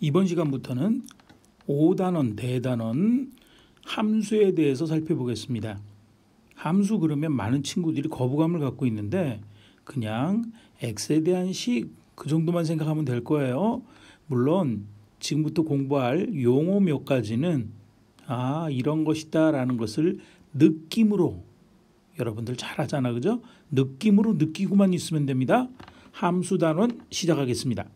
이번 시간부터는 5단원, 대단원, 함수에 대해서 살펴보겠습니다. 함수 그러면 많은 친구들이 거부감을 갖고 있는데 그냥 x에 대한 식 그 정도만 생각하면 될 거예요. 물론 지금부터 공부할 용어 몇 가지는 이런 것이다 라는 것을 느낌으로, 여러분들 잘 하잖아, 그죠? 느낌으로 느끼고만 있으면 됩니다. 함수 단원 시작하겠습니다.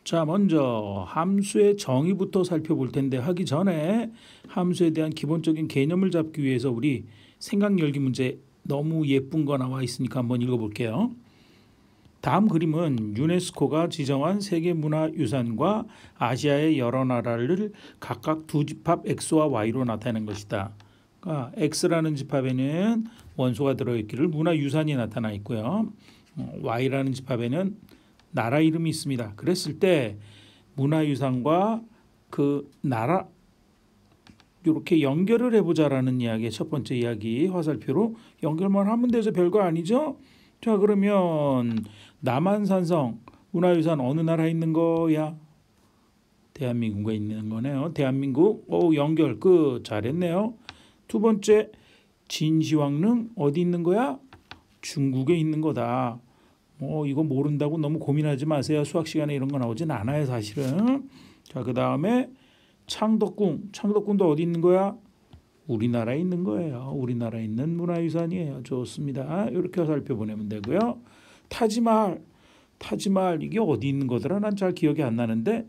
자, 먼저 함수의 정의부터 살펴볼 텐데 하기 전에 함수에 대한 기본적인 개념을 잡기 위해서 우리 생각 열기 문제 너무 예쁜 거 나와 있으니까 한번 읽어볼게요. 다음 그림은 유네스코가 지정한 세계문화유산과 아시아의 여러 나라를 각각 두 집합 X와 Y로 나타낸 것이다. 그러니까 X라는 집합에는 원소가 들어있기를 문화유산이 나타나 있고요. Y라는 집합에는 나라 이름이 있습니다. 그랬을 때 문화유산과 그 나라 이렇게 연결을 해보자라는 이야기의 첫 번째 이야기, 화살표로 연결만 하면 돼서 별거 아니죠? 자, 그러면 남한산성 문화유산 어느 나라에 있는 거야? 대한민국에 있는 거네요. 대한민국. 연결 끝. 잘했네요. 두 번째, 진시황릉 어디 있는 거야? 중국에 있는 거다. 이거 모른다고 너무 고민하지 마세요. 수학 시간에 이런 거 나오진 않아요, 사실은. 자, 그 다음에 창덕궁. 창덕궁도 어디 있는 거야? 우리나라에 있는 거예요. 우리나라에 있는 문화유산이에요. 좋습니다. 이렇게 살펴보내면 되고요. 타지말 이게 어디 있는 거더라? 난 잘 기억이 안 나는데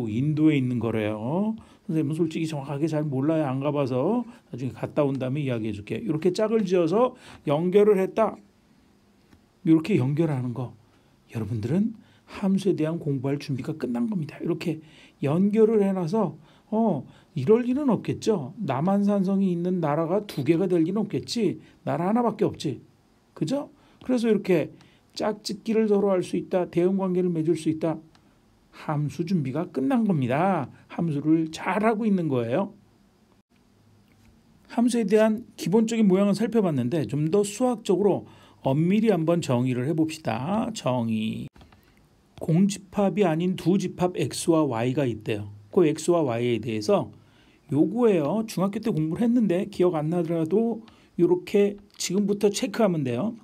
인도에 있는 거래요. 선생님은 솔직히 정확하게 잘 몰라요. 안 가봐서 나중에 갔다 온 다음에 이야기해 줄게. 이렇게 짝을 지어서 연결을 했다. 이렇게 연결하는 거. 여러분들은 함수에 대한 공부할 준비가 끝난 겁니다. 이렇게 연결을 해놔서 이럴 리는 없겠죠. 남한산성이 있는 나라가 두 개가 될 리는 없겠지. 나라 하나밖에 없지. 그죠? 그래서 이렇게 짝짓기를 서로 할 수 있다. 대응관계를 맺을 수 있다. 함수 준비가 끝난 겁니다. 함수를 잘하고 있는 거예요. 함수에 대한 기본적인 모양을 살펴봤는데 좀 더 수학적으로 엄밀히 한번 정의를 해봅시다. 정의. 공집합이 아닌 두 집합 X와 Y가 있대요. 그 X와 Y에 대해서 요거예요. 중학교 때 공부를 했는데 기억 안 나더라도 이렇게 지금부터 체크하면 돼요.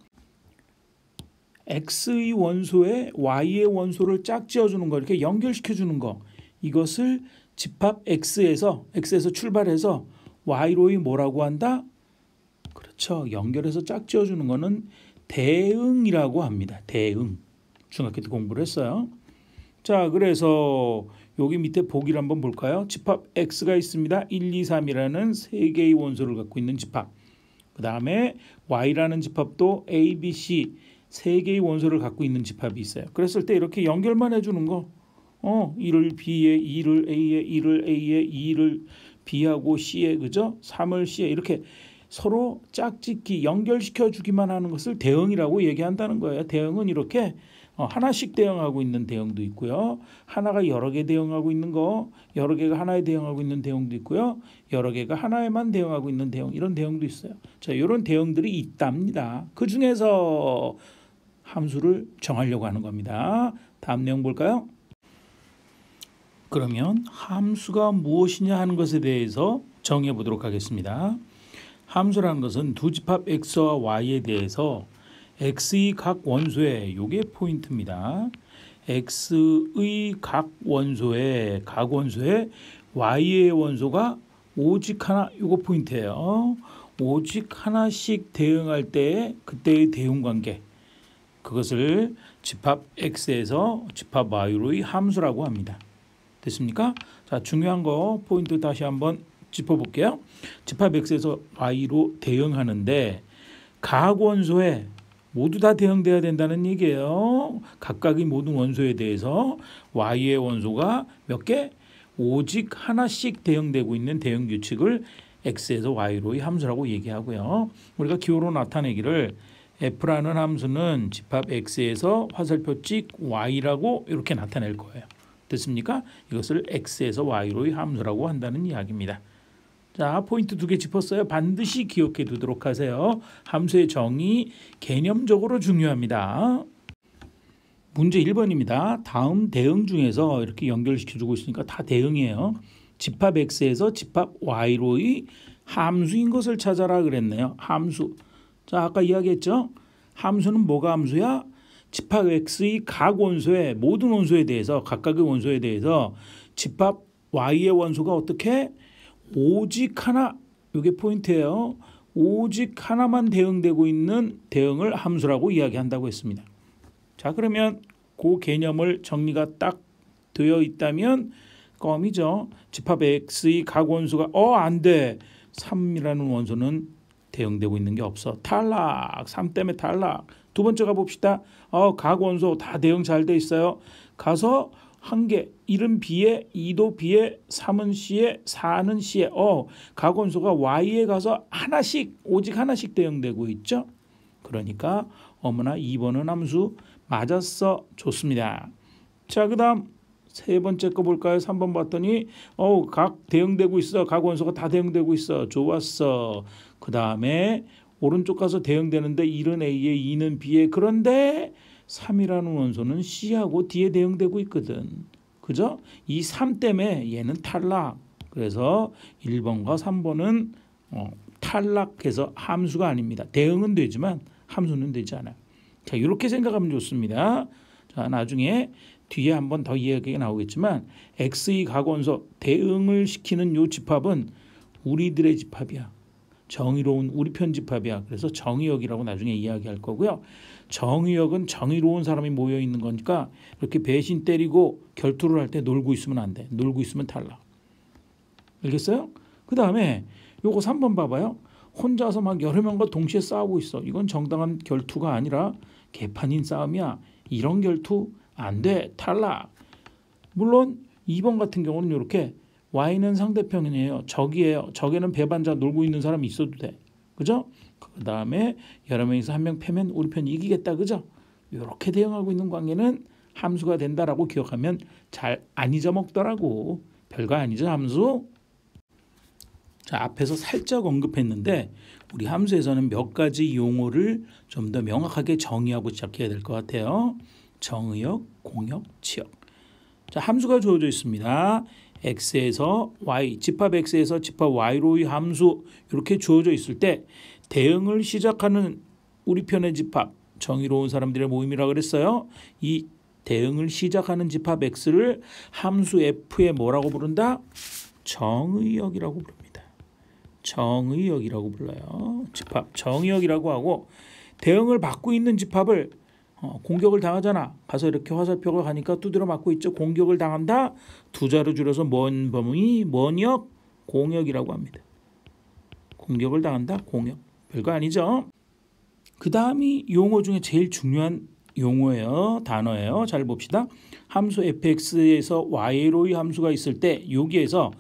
X의 원소에 Y의 원소를 짝지어주는 거, 이렇게 연결시켜주는 거. 이것을 집합 X에서 출발해서 Y로의 뭐라고 한다? 그렇죠. 연결해서 짝지어주는 거는 대응이라고 합니다. 대응. 중학교 때 공부를 했어요. 자, 그래서 여기 밑에 보기를 한번 볼까요? 집합 X가 있습니다. 1, 2, 3이라는 세 개의 원소를 갖고 있는 집합. 그 다음에 Y라는 집합도 A, B, C 세 개의 원소를 갖고 있는 집합이 있어요. 그랬을 때 이렇게 연결만 해주는 거. 1을 B에, 2를 A에, 1을 A에, 2를 B하고 C에, 그죠? 3을 C에 이렇게 서로 짝짓기 연결시켜 주기만 하는 것을 대응이라고 얘기한다는 거예요. 대응은 이렇게 하나씩 대응하고 있는 대응도 있고요. 하나가 여러 개 대응하고 있는 거, 여러 개가 하나에 대응하고 있는 대응도 있고요. 여러 개가 하나에만 대응하고 있는 대응, 이런 대응도 있어요. 자, 이런 대응들이 있답니다. 그 중에서 함수를 정하려고 하는 겁니다. 다음 내용 볼까요? 그러면 함수가 무엇이냐 하는 것에 대해서 정해 보도록 하겠습니다. 함수라는 것은 두 집합 X와 Y에 대해서 X의 각 원소에, 이게 포인트입니다. X의 각 원소에 Y의 원소가 오직 하나, 이거 포인트예요. 오직 하나씩 대응할 때 그때의 대응관계, 그것을 집합 X에서 집합 Y로의 함수라고 합니다. 됐습니까? 자, 중요한 거 포인트 다시 한번 짚어볼게요. 집합 X에서 Y로 대응하는데 각 원소에 모두 다 대응돼야 된다는 얘기예요. 각각의 모든 원소에 대해서 Y의 원소가 몇 개? 오직 하나씩 대응되고 있는 대응 규칙을 X에서 Y로의 함수라고 얘기하고요. 우리가 기호로 나타내기를 F라는 함수는 집합 X에서 화살표 찍 Y라고 이렇게 나타낼 거예요. 됐습니까? 이것을 X에서 Y로의 함수라고 한다는 이야기입니다. 자, 포인트 두 개 짚었어요. 반드시 기억해 두도록 하세요. 함수의 정의 개념적으로 중요합니다. 문제 1번입니다. 다음 대응 중에서 이렇게 연결시켜주고 있으니까 다 대응이에요. 집합 X에서 집합 Y로의 함수인 것을 찾아라 그랬네요. 함수. 자, 아까 이야기했죠. 함수는 뭐가 함수야? 집합 X의 각 원소의 모든 원소에 대해서 각각의 원소에 대해서 집합 Y의 원소가 어떻게? 오직 하나. 이게 포인트예요. 오직 하나만 대응되고 있는 대응을 함수라고 이야기한다고 했습니다. 자, 그러면 그 개념을 정리가 딱 되어 있다면 껌이죠. 집합 X의 각 원소가 안 돼. 3이라는 원소는 대응되고 있는 게 없어. 탈락. 3 때문에 탈락. 두 번째 가봅시다. 각 원소 다 대응 잘 돼 있어요. 가서 한 개, 1은 B에, 2도 B에, 3은 C에, 4는 C에. 각 원소가 Y에 가서 하나씩, 오직 하나씩 대응되고 있죠. 그러니까 어머나 2번은 함수 맞았어. 좋습니다. 자, 그 다음 세 번째 거 볼까요? 3번 봤더니 각 대응되고 있어. 각 원소가 다 대응되고 있어. 좋았어. 그 다음에 오른쪽 가서 대응되는데 1은 A에 2는 B에 그런데 3이라는 원소는 C하고 D에 대응되고 있거든. 그죠? 이 3 때문에 얘는 탈락. 그래서 1번과 3번은 탈락해서 함수가 아닙니다. 대응은 되지만 함수는 되지 않아요. 자, 이렇게 생각하면 좋습니다. 자, 나중에 뒤에 한 번 더 이야기가 나오겠지만 X의 각 원소 대응을 시키는 요 집합은 우리들의 집합이야. 정의로운 우리 편 집합이야. 그래서 정의역이라고 나중에 이야기할 거고요. 정의역은 정의로운 사람이 모여 있는 거니까 이렇게 배신 때리고 결투를 할 때 놀고 있으면 안 돼. 놀고 있으면 탈락. 알겠어요? 그 다음에 요거 3번 봐봐요. 혼자서 막 여러 명과 동시에 싸우고 있어. 이건 정당한 결투가 아니라 개판인 싸움이야. 이런 결투 안 돼. 탈락. 물론 2번 같은 경우는 이렇게 Y는 상대편이에요. 적이에요. 적에는 배반자 놀고 있는 사람이 있어도 돼. 그죠? 그 다음에 여러 명이서 한 명 패면 우리 편이 이기겠다. 그죠? 이렇게 대응하고 있는 관계는 함수가 된다라고 기억하면 잘 안 잊어먹더라고. 별거 아니죠, 함수? 자, 앞에서 살짝 언급했는데 우리 함수에서는 몇 가지 용어를 좀 더 명확하게 정의하고 시작해야 될 것 같아요. 정의역, 공역, 치역. 자, 함수가 주어져 있습니다. X에서 Y, 집합 X에서 집합 Y로의 함수 이렇게 주어져 있을 때 대응을 시작하는 우리 편의 집합, 정의로운 사람들의 모임이라고 그랬어요. 이 대응을 시작하는 집합 X를 함수 F에 뭐라고 부른다? 정의역이라고 부릅니다. 정의역이라고 불러요. 집합 정의역이라고 하고 대응을 받고 있는 집합을 공격을 당하잖아. 가서 이렇게 화살표가 가니까 두드려 맞고 있죠. 공격을 당한다. 두 자로 줄여서 뭔 범위, 뭔역, 공역이라고 합니다. 공격을 당한다. 공역. 별거 아니죠. 그 다음이 용어 중에 제일 중요한 용어예요. 단어예요. 잘 봅시다. 함수 fx에서 y로의 함수가 있을 때 여기에서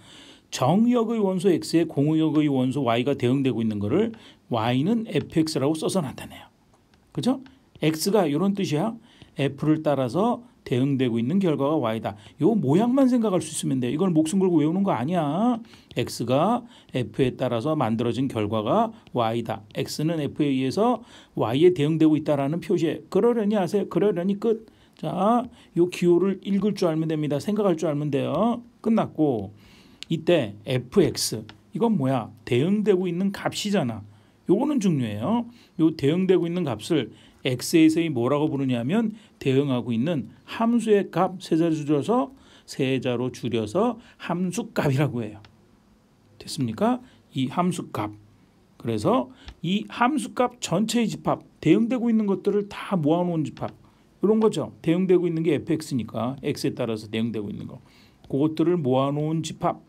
정의역의 원소 x에 공의역의 원소 y가 대응되고 있는 거를 y는 fx라고 써서 나타내요. 그죠? x가 이런 뜻이야. f를 따라서 대응되고 있는 결과가 y다. 요 모양만 생각할 수 있으면 돼. 이걸 목숨 걸고 외우는 거 아니야. x가 f에 따라서 만들어진 결과가 y다. x는 f에 의해서 y에 대응되고 있다라는 표시에 그러려니 하세요. 그러려니 끝. 자, 요 기호를 읽을 줄 알면 됩니다. 생각할 줄 알면 돼요. 끝났고 이때 fx 이건 뭐야? 대응되고 있는 값이잖아. 요거는 중요해요. 요 대응되고 있는 값을 x에서의 뭐라고 부르냐면 대응하고 있는 함수의 값 세자로 줄여서 함수값이라고 해요. 됐습니까? 이 함수값. 그래서 이 함수값 전체의 집합, 대응되고 있는 것들을 다 모아놓은 집합. 이런 거죠. 대응되고 있는 게 fx니까 x에 따라서 대응되고 있는 거. 그것들을 모아놓은 집합.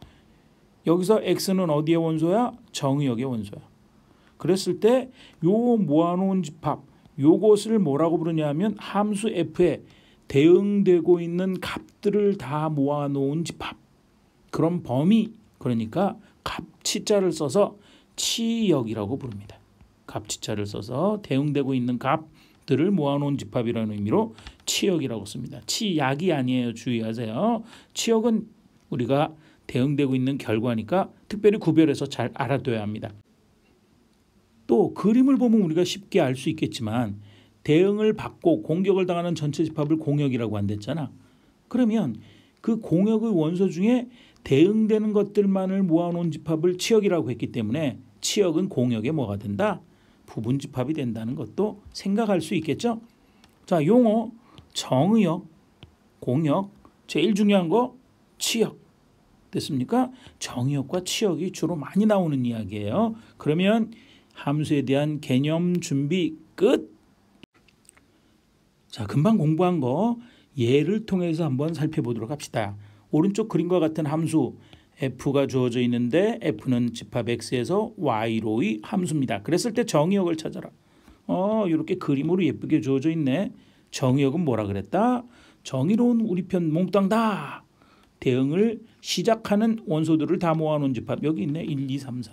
여기서 x는 어디의 원소야? 정의역의 원소야. 그랬을 때 요 모아놓은 집합 요것을 뭐라고 부르냐면 함수 f에 대응되고 있는 값들을 다 모아놓은 집합. 그런 범위 그러니까 값치자를 써서 치역이라고 부릅니다. 값치자를 써서 대응되고 있는 값들을 모아놓은 집합이라는 의미로 치역이라고 씁니다. 치약이 아니에요. 주의하세요. 치역은 우리가 대응되고 있는 결과니까 특별히 구별해서 잘 알아둬야 합니다. 또 그림을 보면 우리가 쉽게 알 수 있겠지만 대응을 받고 공격을 당하는 전체 집합을 공역이라고 한댔잖아. 그러면 그 공역의 원소 중에 대응되는 것들만을 모아놓은 집합을 치역이라고 했기 때문에 치역은 공역에 뭐가 된다? 부분 집합이 된다는 것도 생각할 수 있겠죠. 자, 용어 정의역, 공역, 제일 중요한 거 치역. 됐습니까? 정의역과 치역이 주로 많이 나오는 이야기예요. 그러면 함수에 대한 개념 준비 끝. 자, 금방 공부한 거 예를 통해서 한번 살펴보도록 합시다. 오른쪽 그림과 같은 함수 f가 주어져 있는데 f는 집합 x에서 y로의 함수입니다. 그랬을 때 정의역을 찾아라. 이렇게 그림으로 예쁘게 주어져 있네. 정의역은 뭐라 그랬다? 정의로운 우리 편 몽땅 다. 대응을 시작하는 원소들을 다 모아놓은 집합. 여기 있네. 1, 2, 3, 4.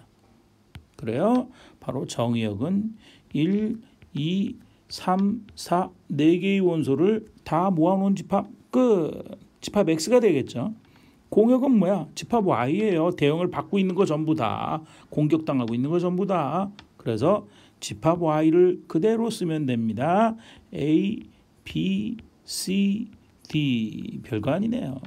그래요. 바로 정의역은 1, 2, 3, 4 4개의 원소를 다 모아놓은 집합 끝. 집합 X가 되겠죠. 공역은 뭐야? 집합 Y예요. 대응을 받고 있는 거 전부 다. 공격당하고 있는 거 전부 다. 그래서 집합 Y를 그대로 쓰면 됩니다. A, B, C, D. 별거 아니네요.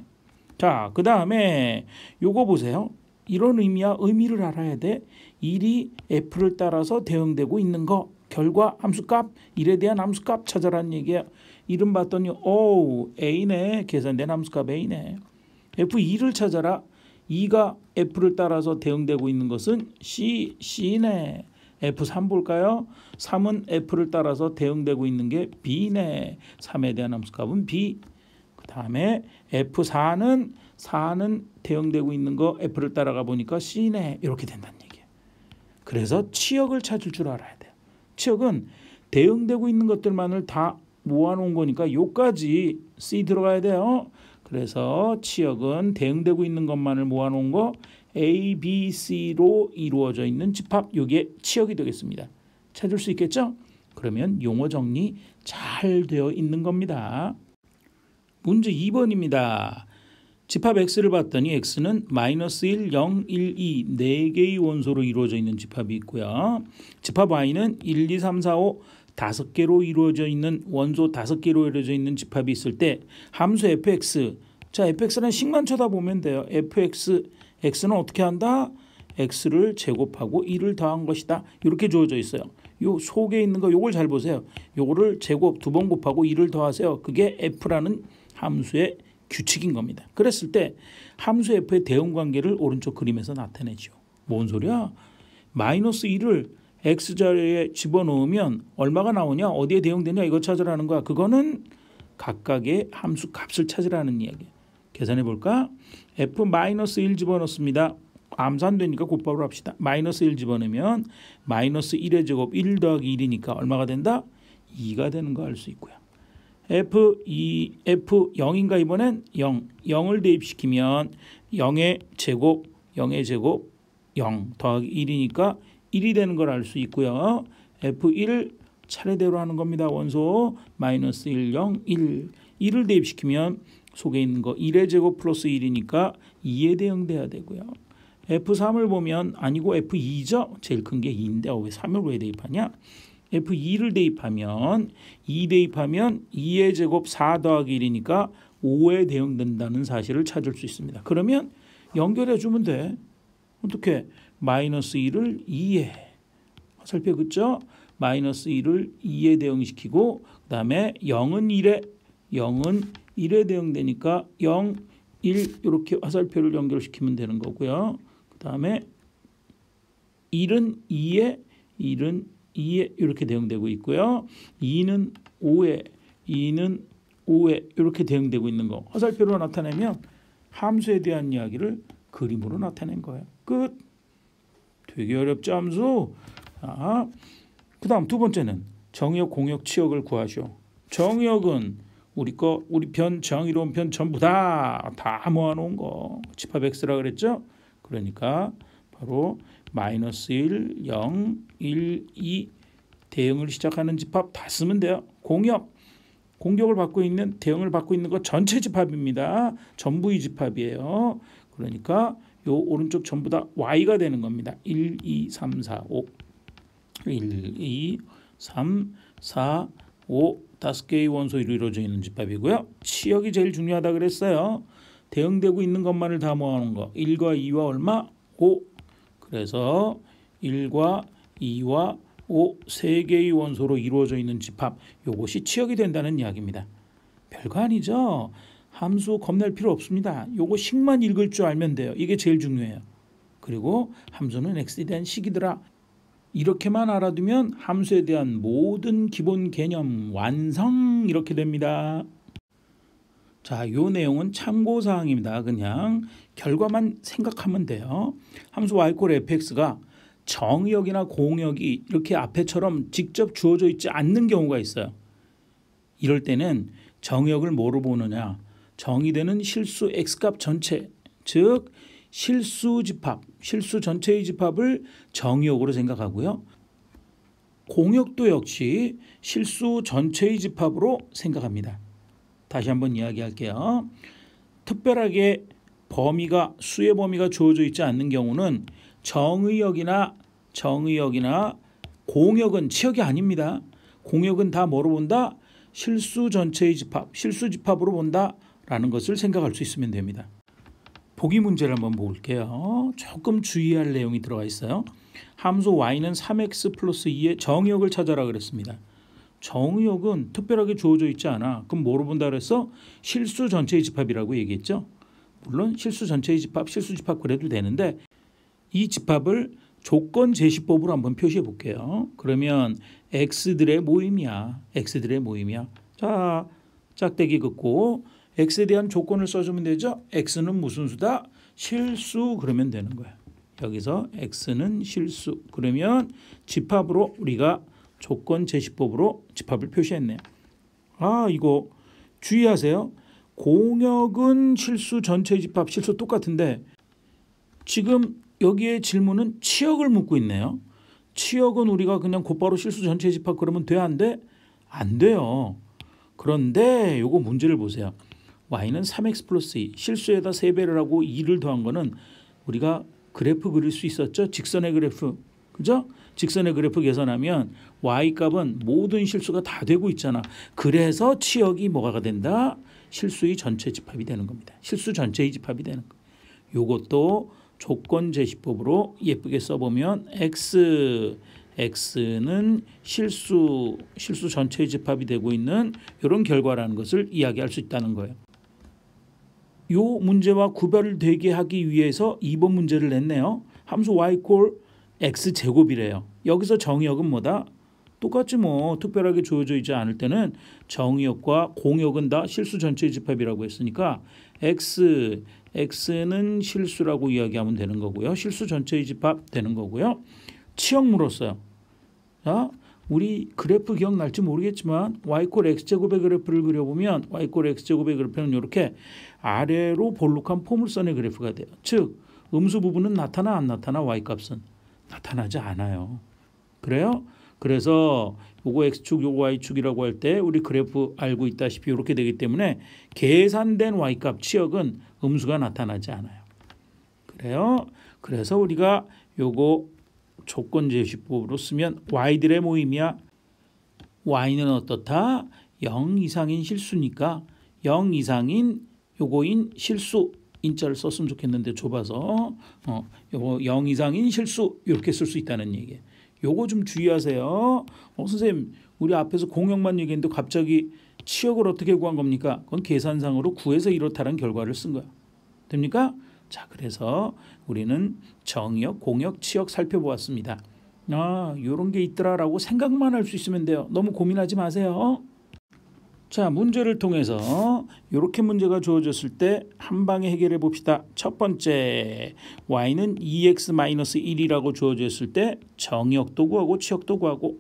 자, 그 다음에 요거 보세요. 이런 의미야. 의미를 알아야 돼. 1이 F를 따라서 대응되고 있는 거. 결과 함수값 1에 대한 함수값 찾아라는 얘기야. 이름 봤더니 A네. 계산된 함수값 A네. F2를 찾아라. 2가 F를 따라서 대응되고 있는 것은 C네. F3 볼까요? 3은 F를 따라서 대응되고 있는 게 B네. 3에 대한 함수값은 B. 그 다음에 F4는 4는 대응되고 있는 거 F를 따라가 보니까 C네. 이렇게 된다는 얘기예요. 그래서 치역을 찾을 줄 알아야 돼요. 치역은 대응되고 있는 것들만을 다 모아놓은 거니까 요까지 C 들어가야 돼요. 그래서 치역은 대응되고 있는 것만을 모아놓은 거 A, B, C로 이루어져 있는 집합. 요게 치역이 되겠습니다. 찾을 수 있겠죠? 그러면 용어 정리 잘 되어 있는 겁니다. 문제 2번입니다. 집합 X를 봤더니 X는 -1, 0, 1, 2 4개의 원소로 이루어져 있는 집합이 있고요. 집합 Y는 1, 2, 3, 4, 5 5개로 이루어져 있는 원소 5개로 이루어져 있는 집합이 있을 때 함수 fx. 자, fx라는 식만 쳐다보면 돼요. fx, x는 어떻게 한다? x를 제곱하고 1을 더한 것이다. 이렇게 주어져 있어요. 요 속에 있는 거 요걸 잘 보세요. 요거를 제곱 2번 곱하고 1을 더하세요. 그게 f라는 함수의 규칙인 겁니다. 그랬을 때 함수 f의 대응 관계를 오른쪽 그림에서 나타내죠. 뭔 소리야? -1을 x자리에 집어넣으면 얼마가 나오냐? 어디에 대응되냐? 이거 찾으라는 거야. 그거는 각각의 함수 값을 찾으라는 이야기야. 계산해 볼까? f-1 집어넣습니다. 암산되니까 곧바로 합시다. -1 집어넣으면 -1의 제곱 1 더하기 1이니까 얼마가 된다? 2가 되는 거 알 수 있고요. F0인가 이번엔 0. 0을 대입시키면 0의 제곱 0 더하기 1이니까 1이 되는 걸 알 수 있고요. F1 차례대로 하는 겁니다. 원소 -1, 0, 1. 1을 대입시키면 속에 있는 거 1의 제곱 플러스 1이니까 2에 대응돼야 되고요. F3을 보면 아니고 F2죠. 제일 큰 게 2인데 왜 3을 왜 대입하냐? F2를 대입하면 2 대입하면 2의 제곱 4 더하기 1이니까 5에 대응된다는 사실을 찾을 수 있습니다. 그러면 연결해 주면 돼. 어떻게? -1을 2에 화살표 그죠? -1을 2에 대응시키고 그 다음에 0은 1에 대응되니까 0, 1 이렇게 화살표를 연결시키면 되는 거고요. 그 다음에 1은 2에 이렇게 대응되고 있고요. 2는 5에 이렇게 대응되고 있는 거 화살표로 나타내면 함수에 대한 이야기를 그림으로 나타낸 거예요. 끝. 되게 어렵죠, 함수? 그 다음 두 번째는 정의역, 공역, 치역을 구하시오. 정의역은 우리 편, 정의로운 편 전부 다 모아놓은 거. 집합 X라 그랬죠? 그러니까 바로 -1, 0, 1, 2 대응을 시작하는 집합 다 쓰면 돼요. 공역, 공격을 받고 있는 대응을 받고 있는 거 전체 집합입니다. 전부의 집합이에요. 그러니까 요 오른쪽 전부 다 Y가 되는 겁니다. 1, 2, 3, 4, 5 1, 2, 3, 4, 5 5개의 원소로 이루어져 있는 집합이고요. 치역이 제일 중요하다 그랬어요. 대응되고 있는 것만을 다 모아놓은 거. 1과 2와 얼마? 5. 그래서 1과 2와 5 3개의 원소로 이루어져 있는 집합. 이것이 치역이 된다는 이야기입니다. 별거 아니죠. 함수 겁낼 필요 없습니다. 요거 식만 읽을 줄 알면 돼요. 이게 제일 중요해요. 그리고 함수는 x에 대한 식이더라. 이렇게만 알아두면 함수에 대한 모든 기본 개념 완성 이렇게 됩니다. 자, 요 내용은 참고사항입니다. 그냥 결과만 생각하면 돼요. 함수 y fx가 정의역이나 공역이 이렇게 앞에처럼 직접 주어져 있지 않는 경우가 있어요. 이럴 때는 정의역을 뭐로 보느냐? 정의되는 실수 x값 전체, 즉 실수 집합, 실수 전체의 집합을 정의역으로 생각하고요. 공역도 역시 실수 전체의 집합으로 생각합니다. 다시 한번 이야기할게요. 특별하게 수의 범위가 주어져 있지 않는 경우는 정의역이나 공역은 치역이 아닙니다. 공역은 다 뭐로 본다? 실수 전체의 집합, 실수 집합으로 본다라는 것을 생각할 수 있으면 됩니다. 보기 문제를 한번 볼게요. 조금 주의할 내용이 들어가 있어요. 함수 y는 3x 플러스 2의 정의역을 찾아라 그랬습니다. 정의역은 특별하게 주어져 있지 않아. 그럼 뭐로 본다 그랬어? 실수 전체의 집합이라고 얘기했죠. 물론 실수 전체의 집합, 실수 집합 그래도 되는데 이 집합을 조건 제시법으로 한번 표시해 볼게요. 그러면 x들의 모임이야. 자, 짝대기 긋고 x에 대한 조건을 써주면 되죠. x는 무슨 수다? 실수 그러면 되는 거야. 여기서 x는 실수. 그러면 집합으로 우리가 조건 제시법으로 집합을 표시했네요. 이거 주의하세요. 공역은 실수 전체 집합, 실수 똑같은데 지금 여기에 질문은 치역을 묻고 있네요. 치역은 우리가 그냥 곧바로 실수 전체 집합 그러면 돼? 안 돼? 안 돼요. 그런데 요거 문제를 보세요. y는 3x 플러스 2 실수에다 3배를 하고 2를 더한 거는 우리가 그래프 그릴 수 있었죠. 직선의 그래프. 그죠? 직선의 그래프 계산하면 y 값은 모든 실수가 다 되고 있잖아. 그래서 치역이 뭐가 된다? 실수의 전체 집합이 되는 겁니다. 실수 전체의 집합이 되는 거. 요것도 조건 제시법으로 예쁘게 써보면 x는 실수 전체의 집합이 되고 있는 이런 결과라는 것을 이야기할 수 있다는 거예요. 요 문제와 구별되게 하기 위해서 2번 문제를 냈네요. 함수 y x 제곱이래요. 여기서 정의역은 뭐다? 똑같지 뭐. 특별하게 주어져 있지 않을 때는 정의역과 공역은 다 실수 전체의 집합이라고 했으니까 x는 실수라고 이야기하면 되는 거고요. 실수 전체의 집합 되는 거고요. 치역 물었어요. 자, 우리 그래프 기억날지 모르겠지만 y x제곱의 그래프를 그려보면 y x제곱의 그래프는 이렇게 아래로 볼록한 포물선의 그래프가 돼요. 즉 음수 부분은 나타나 안 나타나? y값은 나타나지 않아요. 그래요? 그래서 요거 x축 요거 y축이라고 할 때 우리 그래프 알고 있다시피 이렇게 되기 때문에 계산된 y값 치역은 음수가 나타나지 않아요. 그래요? 그래서 우리가 요거 조건 제시법으로 쓰면 y들의 모임이야. y는 어떻다? 0 이상인 실수니까 0 이상인 요거인 실수 인자를 썼으면 좋겠는데 좁아서 요거 0 이상인 실수 이렇게 쓸 수 있다는 얘기예요. 요거 좀 주의하세요. 선생님 우리 앞에서 공역만 얘기했는데 갑자기 치역을 어떻게 구한 겁니까? 그건 계산상으로 구해서 이렇다는 결과를 쓴 거야. 됩니까? 자, 그래서 우리는 정의역, 공역, 치역 살펴보았습니다. 이런 게 있더라라고 생각만 할 수 있으면 돼요. 너무 고민하지 마세요. 자, 문제를 통해서 이렇게 문제가 주어졌을 때 한 방에 해결해 봅시다. 첫 번째, y는 2x-1이라고 주어졌을 때 정의역도 구하고 치역도 구하고.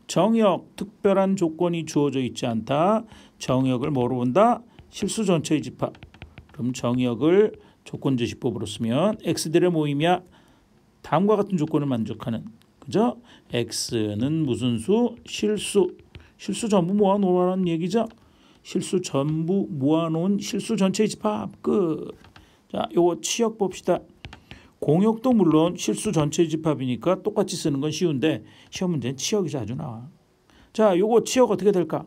정의역, 특별한 조건이 주어져 있지 않다. 정의역을 뭐로 본다? 실수 전체의 집합. 그럼 정의역을 조건 제시법으로 쓰면 x들의 모임이야. 다음과 같은 조건을 만족하는. 그죠? x는 무슨 수? 실수. 실수 전부 모아놓으라는 얘기죠. 실수 전부 모아놓은 실수 전체의 집합. 끝. 자, 요거 치역 봅시다. 공역도 물론 실수 전체의 집합이니까 똑같이 쓰는 건 쉬운데 시험 문제는 치역이 자주 나와. 자, 요거 치역 어떻게 될까?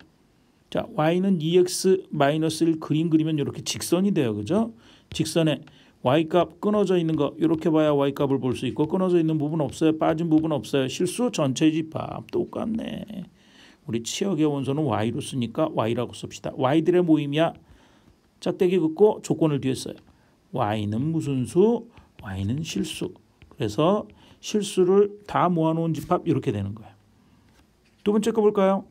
자, y는 2x-1 그림 그리면 이렇게 직선이 돼요. 그죠? 직선에 y값 끊어져 있는 거 이렇게 봐야 y값을 볼 수 있고 끊어져 있는 부분 없어요. 빠진 부분 없어요. 실수 전체 집합 똑같네. 우리 치역의 원소는 y로 쓰니까 y라고 씁시다. y들의 모임이야. 짝대기 긋고 조건을 뒤에 써요. y는 무슨 수? y는 실수. 그래서 실수를 다 모아놓은 집합 이렇게 되는 거예요. 두 번째 거 볼까요?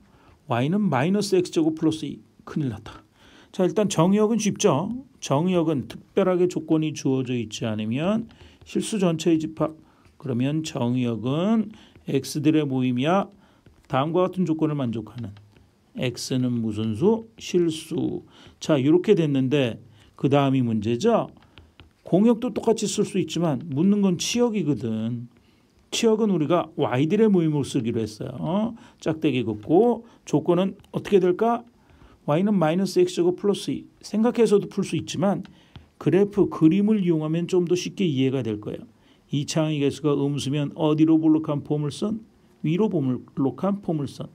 y는 마이너스 x제곱 플러스 2. 큰일 났다. 자, 일단 정의역은 쉽죠. 정의역은 특별하게 조건이 주어져 있지 않으면 실수 전체의 집합. 그러면 정의역은 x들의 모임이야. 다음과 같은 조건을 만족하는 x는 무슨 수? 실수. 자, 이렇게 됐는데 그 다음이 문제죠. 공역도 똑같이 쓸 수 있지만 묻는 건 치역이거든. 치역은 우리가 y들의 모임으로 쓰기로 했어요. 짝대기 긋고 조건은 어떻게 될까? y는 마이너스 x제곱 플러스 2. 생각해서도 풀 수 있지만 그래프 그림을 이용하면 좀 더 쉽게 이해가 될 거예요. 이차항의 개수가 음수면 어디로 볼록한 포물선? 위로 볼록한 포물선.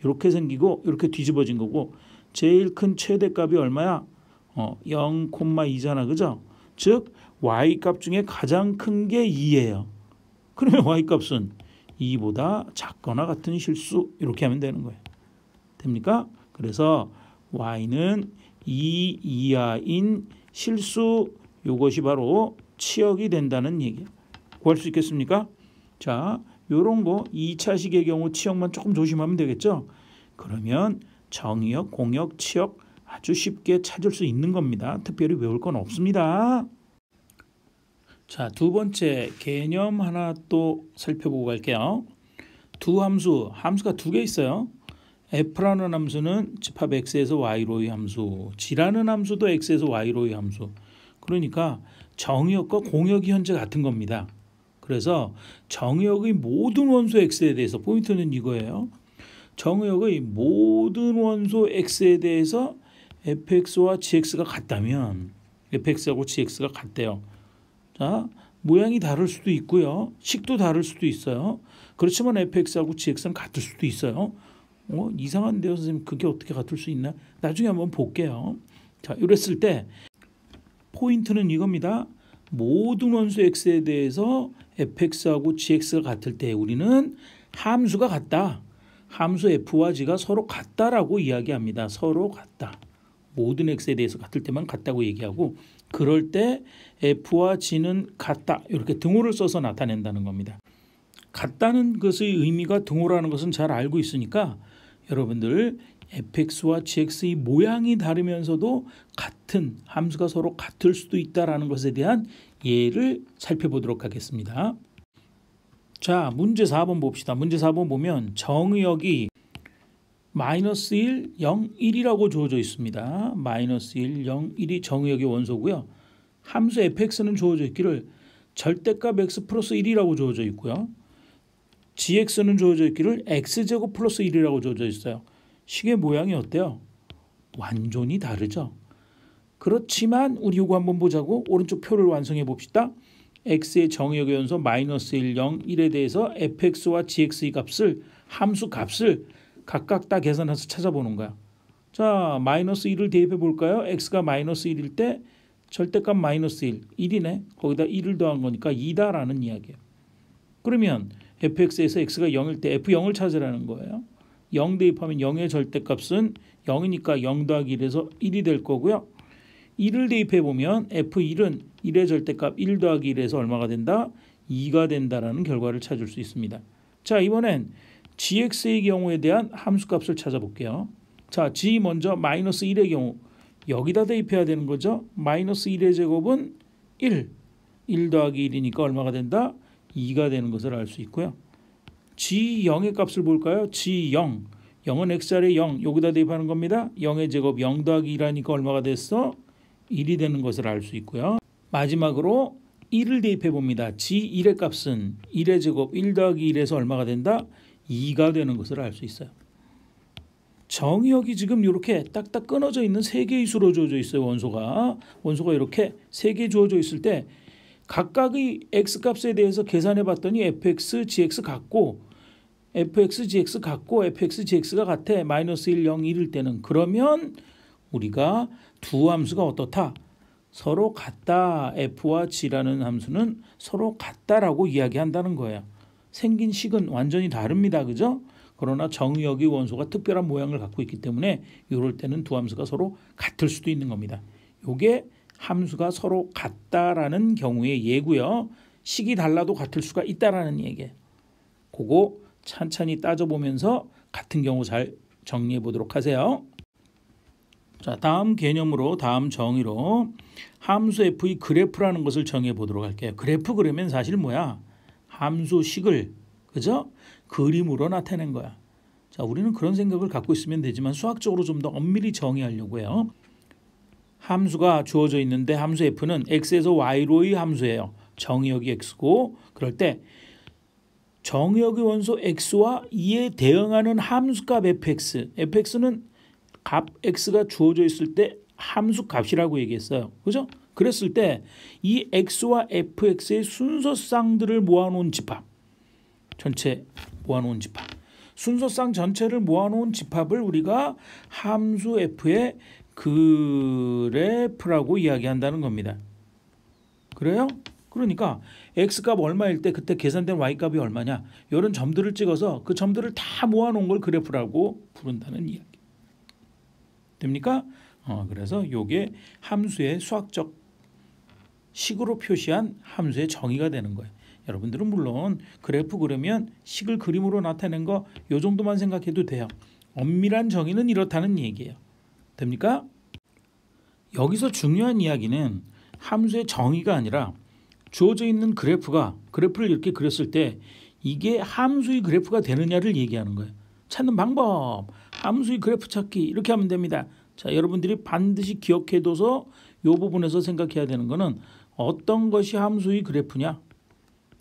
이렇게 생기고 이렇게 뒤집어진 거고 제일 큰 최대값이 얼마야? 0,2잖아. 그죠? 즉 y값 중에 가장 큰 게 2예요. 그러면 y값은 2보다 작거나 같은 실수 이렇게 하면 되는 거예요. 됩니까? 그래서 y는 2 이하인 실수 이것이 바로 치역이 된다는 얘기예요. 구할 수 있겠습니까? 자, 요런 거 2차식의 경우 치역만 조금 조심하면 되겠죠? 그러면 정의역, 공역, 치역 아주 쉽게 찾을 수 있는 겁니다. 특별히 외울 건 없습니다. 자, 두 번째 개념 하나 또 살펴보고 갈게요. 두 함수가 두 개 있어요. f라는 함수는 집합 x에서 y로의 함수, g라는 함수도 x에서 y로의 함수. 그러니까 정의역과 공역이 현재 같은 겁니다. 그래서 정의역의 모든 원소 x에 대해서 포인트는 이거예요. 정의역의 모든 원소 x에 대해서 fx와 gx가 같다면 fx하고 gx가 같대요. 자, 모양이 다를 수도 있고요. 식도 다를 수도 있어요. 그렇지만 fx하고 gx는 같을 수도 있어요. 이상한데요, 선생님. 그게 어떻게 같을 수 있나? 나중에 한번 볼게요. 자, 이랬을 때 포인트는 이겁니다. 모든 원소 x에 대해서 fx하고 gx가 같을 때 우리는 함수가 같다. 함수 f와 g가 서로 같다라고 이야기합니다. 서로 같다. 모든 x에 대해서 같을 때만 같다고 얘기하고 그럴 때 f와 g는 같다. 이렇게 등호를 써서 나타낸다는 겁니다. 같다는 것의 의미가 등호라는 것은 잘 알고 있으니까 여러분들 fx와 gx의 모양이 다르면서도 같은 함수가 서로 같을 수도 있다는 것에 대한 예를 살펴보도록 하겠습니다. 자, 문제 4번 봅시다. 문제 4번 보면 정의역이 마이너스 1, 0, 1이라고 주어져 있습니다. 마이너스 1, 0, 1이 정의역의 원소고요. 함수 fx는 주어져 있기를 절대값 x 플러스 1이라고 주어져 있고요. gx는 주어져 있기를 x제곱 플러스 1이라고 주어져 있어요. 식의 모양이 어때요? 완전히 다르죠. 그렇지만 우리 이거 한번 보자고. 오른쪽 표를 완성해 봅시다. x의 정의역의 원소 마이너스 1, 0, 1에 대해서 fx와 gx의 값을 함수 값을 각각 다 계산해서 찾아보는 거야. 자, 마이너스 1을 대입해 볼까요? x가 마이너스 1일 때 절대값 마이너스 1, 1이네. 거기다 1을 더한 거니까 2다라는 이야기예요. 그러면 fx에서 x가 0일 때 f0을 찾으라는 거예요. 0 대입하면 0의 절대값은 0이니까 0 더하기 1에서 1이 될 거고요. 1을 대입해 보면 f1은 1의 절대값 1 더하기 1에서 얼마가 된다? 2가 된다라는 결과를 찾을 수 있습니다. 자, 이번엔 gx의 경우에 대한 함수값을 찾아볼게요. 자, g 먼저 마이너스 1의 경우 여기다 대입해야 되는 거죠. 마이너스 1의 제곱은 1. 1 더하기 1이니까 얼마가 된다? 2가 되는 것을 알 수 있고요. g0의 값을 볼까요? g0. 0은 x자리에 0. 여기다 대입하는 겁니다. 0의 제곱 0 더하기 1하니까 얼마가 됐어? 1이 되는 것을 알 수 있고요. 마지막으로 1을 대입해 봅니다. g1의 값은 1의 제곱 1 더하기 1에서 얼마가 된다? 2가 되는 것을 알 수 있어요. 정의역이 지금 이렇게 딱딱 끊어져 있는 세 개의 수로 주어져 있어요. 원소가 이렇게 세 개 주어져 있을 때 각각의 x값에 대해서 계산해 봤더니 fx, gx 같고 fx, gx 같고 fx, gx가 같아. 마이너스 1, 0, 1일 때는. 그러면 우리가 두 함수가 어떻다? 서로 같다. f와 g라는 함수는 서로 같다라고 이야기한다는 거예요. 생긴 식은 완전히 다릅니다. 그죠? 그러나 정의역의 원소가 특별한 모양을 갖고 있기 때문에 이럴 때는 두 함수가 서로 같을 수도 있는 겁니다. 이게 함수가 서로 같다라는 경우의 예고요. 식이 달라도 같을 수가 있다라는 얘기예요. 그거 찬찬히 따져보면서 같은 경우 잘 정리해 보도록 하세요. 자, 다음 개념으로, 다음 정의로 함수 f의 그래프라는 것을 정해 보도록 할게요. 그래프 그러면 사실 뭐야? 함수식을, 그죠? 그림으로 나타낸 거야. 자, 우리는 그런 생각을 갖고 있으면 되지만 수학적으로 좀 더 엄밀히 정의하려고 해요. 함수가 주어져 있는데 함수 f는 x에서 y로의 함수예요. 정의역이 x고, 그럴 때 정의역의 원소 x와 이에 대응하는 함수값 fx는 값 x가 주어져 있을 때 함수 값이라고 얘기했어요. 그죠? 그랬을 때 이 x와 fx의 순서쌍들을 모아놓은 집합, 전체 모아놓은 집합, 순서쌍 전체를 모아놓은 집합을 우리가 함수 f의 그래프라고 이야기한다는 겁니다. 그래요? 그러니까 x값 얼마일 때 그때 계산된 y값이 얼마냐, 이런 점들을 찍어서 그 점들을 다 모아놓은 걸 그래프라고 부른다는 이야기. 됩니까? 그래서 이게 함수의 수학적 식으로 표시한 함수의 정의가 되는 거예요. 여러분들은 물론 그래프 그러면 식을 그림으로 나타낸 거 이 정도만 생각해도 돼요. 엄밀한 정의는 이렇다는 얘기예요. 됩니까? 여기서 중요한 이야기는 함수의 정의가 아니라 주어져 있는 그래프를 이렇게 그렸을 때 이게 함수의 그래프가 되느냐를 얘기하는 거예요. 찾는 방법, 함수의 그래프 찾기, 이렇게 하면 됩니다. 자, 여러분들이 반드시 기억해둬서 이 부분에서 생각해야 되는 거는 어떤 것이 함수의 그래프냐?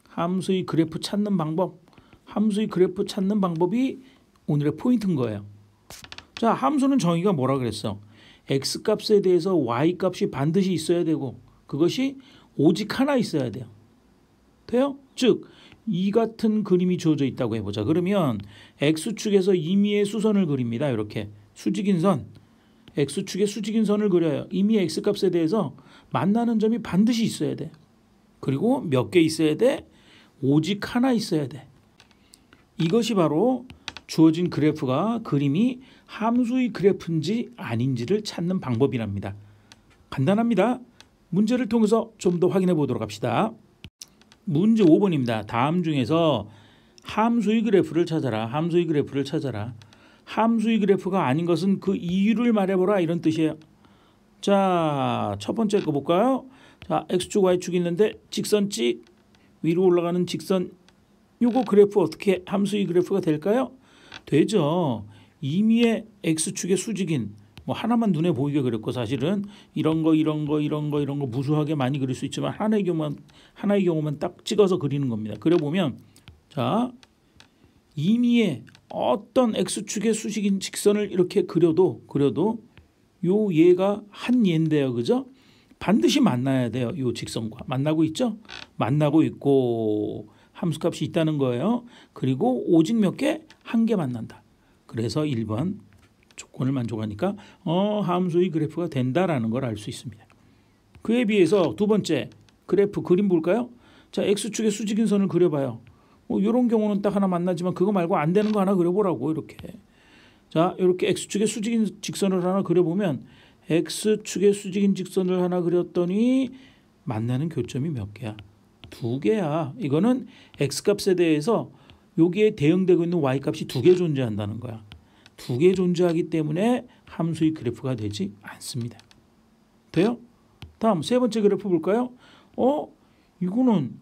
함수의 그래프 찾는 방법, 함수의 그래프 찾는 방법이 오늘의 포인트인 거예요. 자, 함수는 정의가 뭐라 그랬어? x값에 대해서 y값이 반드시 있어야 되고 그것이 오직 하나 있어야 돼요. 돼요? 즉, 이 같은 그림이 주어져 있다고 해보자. 그러면 x축에서 임의의 수선을 그립니다. 이렇게 수직인 선, x축에 수직인 선을 그려요. 임의의 x값에 대해서 만나는 점이 반드시 있어야 돼. 그리고 몇 개 있어야 돼? 오직 하나 있어야 돼. 이것이 바로 주어진 그림이 함수의 그래프인지 아닌지를 찾는 방법이랍니다. 간단합니다. 문제를 통해서 좀 더 확인해 보도록 합시다. 문제 5번입니다. 다음 중에서 함수의 그래프를 찾아라. 함수의 그래프를 찾아라. 함수의 그래프가 아닌 것은 그 이유를 말해보라, 이런 뜻이에요. 자, 첫 번째 거 볼까요? 자, x축 y축이 있는데 직선 찍, 위로 올라가는 직선, 요거 그래프 어떻게 함수의 그래프가 될까요? 되죠. 임의의 x축의 수직인, 뭐 하나만 눈에 보이게 그렸고 사실은 이런 거 무수하게 많이 그릴 수 있지만 하나의 경우만 딱 찍어서 그리는 겁니다. 그려보면 자, 임의의 어떤 x축의 수직인 직선을 이렇게 그려도 요 얘가 한 얘인데요. 그죠? 반드시 만나야 돼요. 요 직선과 만나고 있죠? 만나고 있고 함수값이 있다는 거예요. 그리고 오직 몇 개? 한 개 만난다. 그래서 1번 조건을 만족하니까 함수의 그래프가 된다라는 걸 알 수 있습니다. 그에 비해서 두 번째 그래프 그림 볼까요? 자, x축의 수직인 선을 그려봐요. 이런 경우는 딱 하나 만나지만 그거 말고 안 되는 거 하나 그려보라고. 이렇게. 자, 이렇게 x축의 수직인 직선을 하나 그려보면 x축의 수직인 직선을 하나 그렸더니 만나는 교점이 몇 개야? 2개야. 이거는 x값에 대해서 여기에 대응되고 있는 y값이 2개 존재한다는 거야. 2개 존재하기 때문에 함수의 그래프가 되지 않습니다. 돼요? 다음 세 번째 그래프 볼까요? 이거는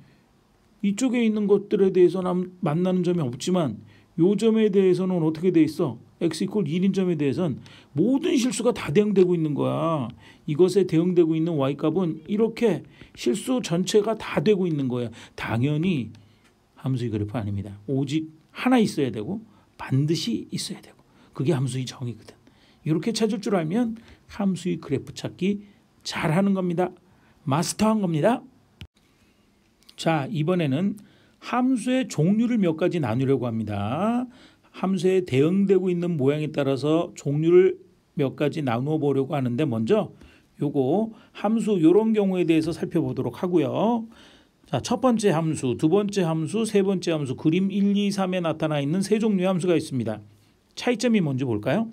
이쪽에 있는 것들에 대해서는 만나는 점이 없지만 요 점에 대해서는 어떻게 돼 있어? x = 1인 점에 대해서는 모든 실수가 다 대응되고 있는 거야. 이것에 대응되고 있는 y값은 이렇게 실수 전체가 다 되고 있는 거야. 당연히 함수의 그래프 아닙니다. 오직 하나 있어야 되고 반드시 있어야 되고 그게 함수의 정의거든. 이렇게 찾을 줄 알면 함수의 그래프 찾기 잘하는 겁니다. 마스터한 겁니다. 자, 이번에는 함수의 종류를 몇 가지 나누려고 합니다. 함수에 대응되고 있는 모양에 따라서 종류를 몇 가지 나누어 보려고 하는데 먼저 요거 함수 요런 경우에 대해서 살펴보도록 하고요. 자, 첫 번째 함수, 두 번째 함수, 세 번째 함수, 그림 1, 2, 3에 나타나 있는 세 종류의 함수가 있습니다. 차이점이 뭔지 볼까요?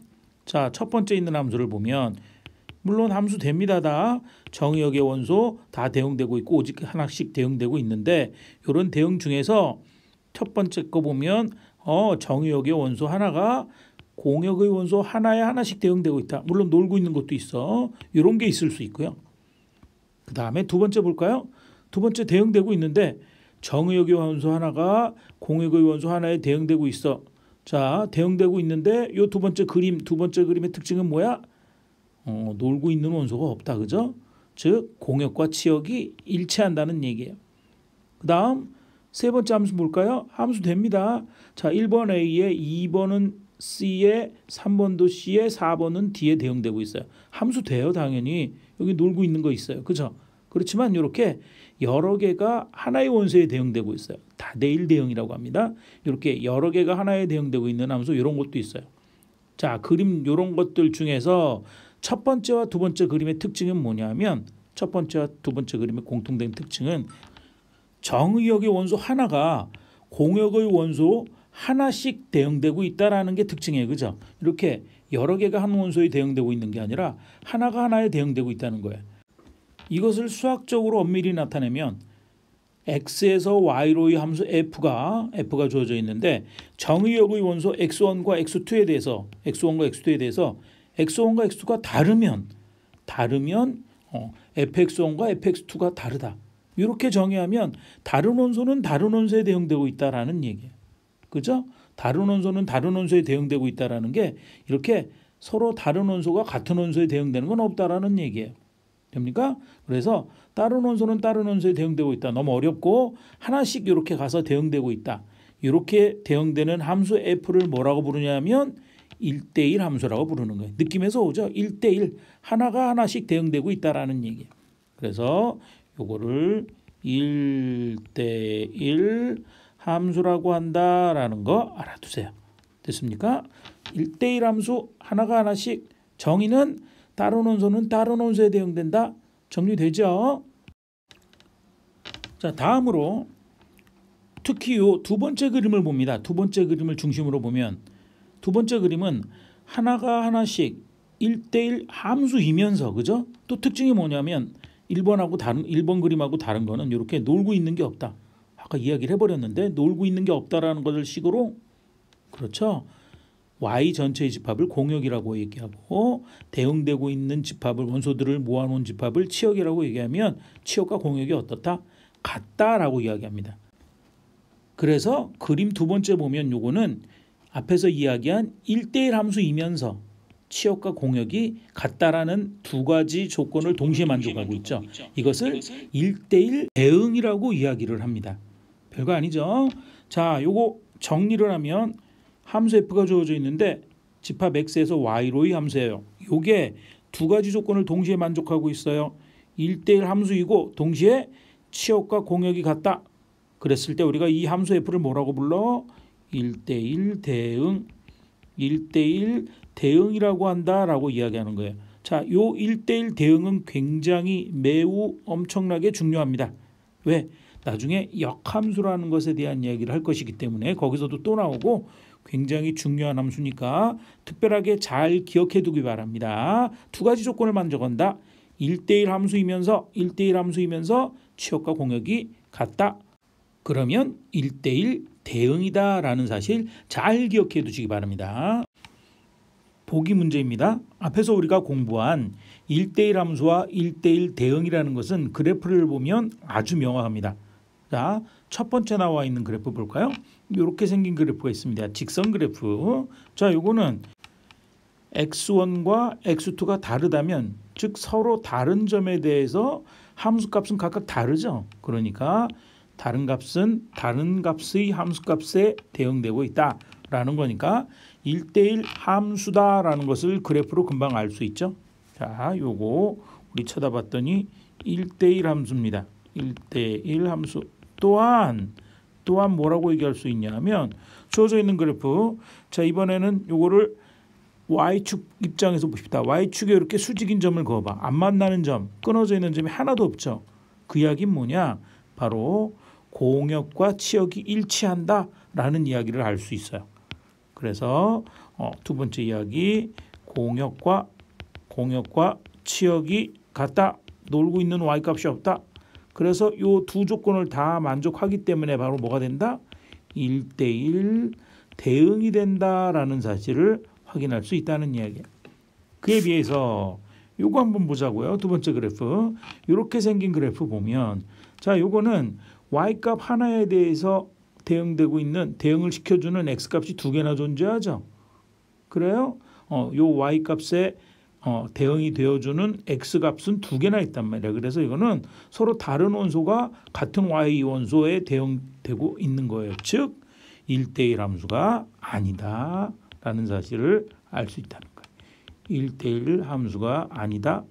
자, 첫 번째 있는 함수를 보면 물론 함수 됩니다. 다 정의역의 원소 다 대응되고 있고 오직 하나씩 대응되고 있는데 이런 대응 중에서 첫 번째 거 보면 정의역의 원소 하나가 공역의 원소 하나에 하나씩 대응되고 있다. 물론 놀고 있는 것도 있어. 이런 게 있을 수 있고요. 그 다음에 두 번째 볼까요? 두 번째 대응되고 있는데 정의역의 원소 하나가 공역의 원소 하나에 대응되고 있어. 자, 대응되고 있는데 이 두 번째 그림의 특징은 뭐야? 놀고 있는 원소가 없다. 그죠? 즉 공역과 치역이 일치한다는 얘기예요. 그 다음 세 번째 함수 볼까요? 함수 됩니다. 자, 1번 A에 2번은 C에 3번도 C에 4번은 D에 대응되고 있어요. 함수 돼요. 당연히. 여기 놀고 있는 거 있어요. 그죠? 그렇지만 이렇게 여러 개가 하나의 원소에 대응되고 있어요. 다대일 대응이라고 합니다. 이렇게 여러 개가 하나에 대응되고 있는 함수 이런 것도 있어요. 자, 그림 이런 것들 중에서 첫 번째와 두 번째 그림의 특징은 뭐냐면 첫 번째와 두 번째 그림의 공통된 특징은 정의역의 원소 하나가 공역의 원소 하나씩 대응되고 있다라는 게 특징이에요. 그죠? 이렇게 여러 개가 한 원소에 대응되고 있는 게 아니라 하나가 하나에 대응되고 있다는 거예요. 이것을 수학적으로 엄밀히 나타내면 x에서 y로의 함수 f가 주어져 있는데 정의역의 원소 x1과 x2에 대해서 x1과 x2가 다르면 fx1과 fx2가 다르다. 이렇게 정의하면 다른 원소는 다른 원소에 대응되고 있다라는 얘기예요. 그죠? 다른 원소는 다른 원소에 대응되고 있다라는 게 이렇게 서로 다른 원소가 같은 원소에 대응되는 건 없다라는 얘기예요. 됩니까? 그래서 다른 원소는 다른 원소에 대응되고 있다. 너무 어렵고 하나씩 이렇게 가서 대응되고 있다. 이렇게 대응되는 함수 f를 뭐라고 부르냐면 1대1 함수라고 부르는 거예요. 느낌에서 오죠? 1대1 하나가 하나씩 대응되고 있다라는 얘기예요. 그래서 요거를 1대1 함수라고 한다라는 거 알아두세요. 됐습니까? 1대1 함수 하나가 하나씩 정의는 다른 원소는 다른 원소에 대응된다. 정리되죠? 자, 다음으로 특히 요 두 번째 그림을 봅니다. 두 번째 그림을 중심으로 보면 두 번째 그림은 하나가 하나씩 1대1 함수이면서 그죠? 또 특징이 뭐냐면 1번 그림하고 다른 거는 이렇게 놀고 있는 게 없다. 아까 이야기를 해버렸는데 놀고 있는 게 없다라는 것을 식으로 그렇죠. Y 전체의 집합을 공역이라고 얘기하고 대응되고 있는 집합을 원소들을 모아놓은 집합을 치역이라고 얘기하면 치역과 공역이 어떻다? 같다라고 이야기합니다. 그래서 그림 두 번째 보면 요거는 앞에서 이야기한 1대1 함수이면서 치역과 공역이 같다라는 두 가지 조건을 동시에 만족하고 있죠. 이것을 1대1 대응이라고 이야기를 합니다. 별거 아니죠. 자, 요거 정리를 하면 함수 f가 주어져 있는데 집합 x에서 y로의 함수예요. 요게 두 가지 조건을 동시에 만족하고 있어요. 1대1 함수이고 동시에 치역과 공역이 같다. 그랬을 때 우리가 이 함수 f를 뭐라고 불러? 1대1 대응, 1대1 대응이라고 한다라고 이야기하는 거예요. 자, 요 1대1 대응은 굉장히 매우 엄청나게 중요합니다. 왜? 나중에 역함수라는 것에 대한 이야기를 할 것이기 때문에 거기서도 또 나오고 굉장히 중요한 함수니까 특별하게 잘 기억해 두기 바랍니다. 두 가지 조건을 만족한다. 1대1 함수이면서 치역과 공역이 같다. 그러면 1대1 대응이다라는 사실 잘 기억해 두시기 바랍니다. 보기 문제입니다. 앞에서 우리가 공부한 1대1 함수와 1대1 대응이라는 것은 그래프를 보면 아주 명확합니다. 자, 첫 번째 나와 있는 그래프 볼까요? 이렇게 생긴 그래프가 있습니다. 직선 그래프. 자, 요거는 x1과 x2가 다르다면 즉 서로 다른 점에 대해서 함수값은 각각 다르죠. 그러니까 다른 값은 다른 값의 함수값에 대응되고 있다라는 거니까 1대1 함수다라는 것을 그래프로 금방 알 수 있죠. 자, 요거 우리 쳐다봤더니 1대1 함수입니다. 1대1 함수. 또한 또한 뭐라고 얘기할 수 있냐면 주어져 있는 그래프. 자, 이번에는 요거를 Y축 입장에서 봅시다. Y축에 이렇게 수직인 점을 그어봐. 안 만나는 점, 끊어져 있는 점이 하나도 없죠. 그 이야기는 뭐냐? 바로 공역과 치역이 일치한다라는 이야기를 할 수 있어요. 그래서 두 번째 이야기, 공역과 치역이 같다. 놀고 있는 Y값이 없다. 그래서 이 두 조건을 다 만족하기 때문에 바로 뭐가 된다? 1대1 대응이 된다라는 사실을 확인할 수 있다는 이야기예요. 그에 비해서 요거 한번 보자고요. 두 번째 그래프. 이렇게 생긴 그래프 보면 자, 요거는 Y값 하나에 대해서 대응을 시켜주는 X값이 두 개나 존재하죠. 그래요? 요 Y값에 대응이 되어주는 X값은 두 개나 있단 말이야. 그래서 이거는 서로 다른 원소가 같은 Y 원소에 대응되고 있는 거예요. 즉 1대1 함수가 아니다라는 사실을 알 수 있다는 거예요. 1대1 함수가 아니다.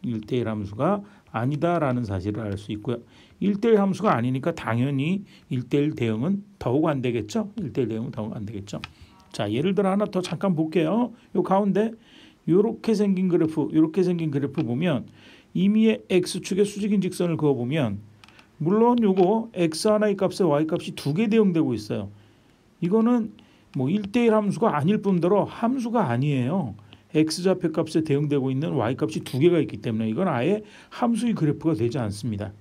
1대1 함수가 아니다라는 사실을 알 수 있고요. 1대1 함수가 아니니까 당연히 1대1 대응은 더욱 안 되겠죠. 1대1 대응은 더욱 안 되겠죠. 자, 예를 들어 하나 더 잠깐 볼게요. 요 가운데 이렇게 생긴 그래프 보면 임의의 X축의 수직인 직선을 그어보면 물론 요거 X 하나의 값에 Y 값이 두 개 대응되고 있어요. 이거는 뭐 1대1 함수가 아닐 뿐더러 함수가 아니에요. X좌표값에 대응되고 있는 Y값이 두 개가 있기 때문에 이건 아예 함수의 그래프가 되지 않습니다.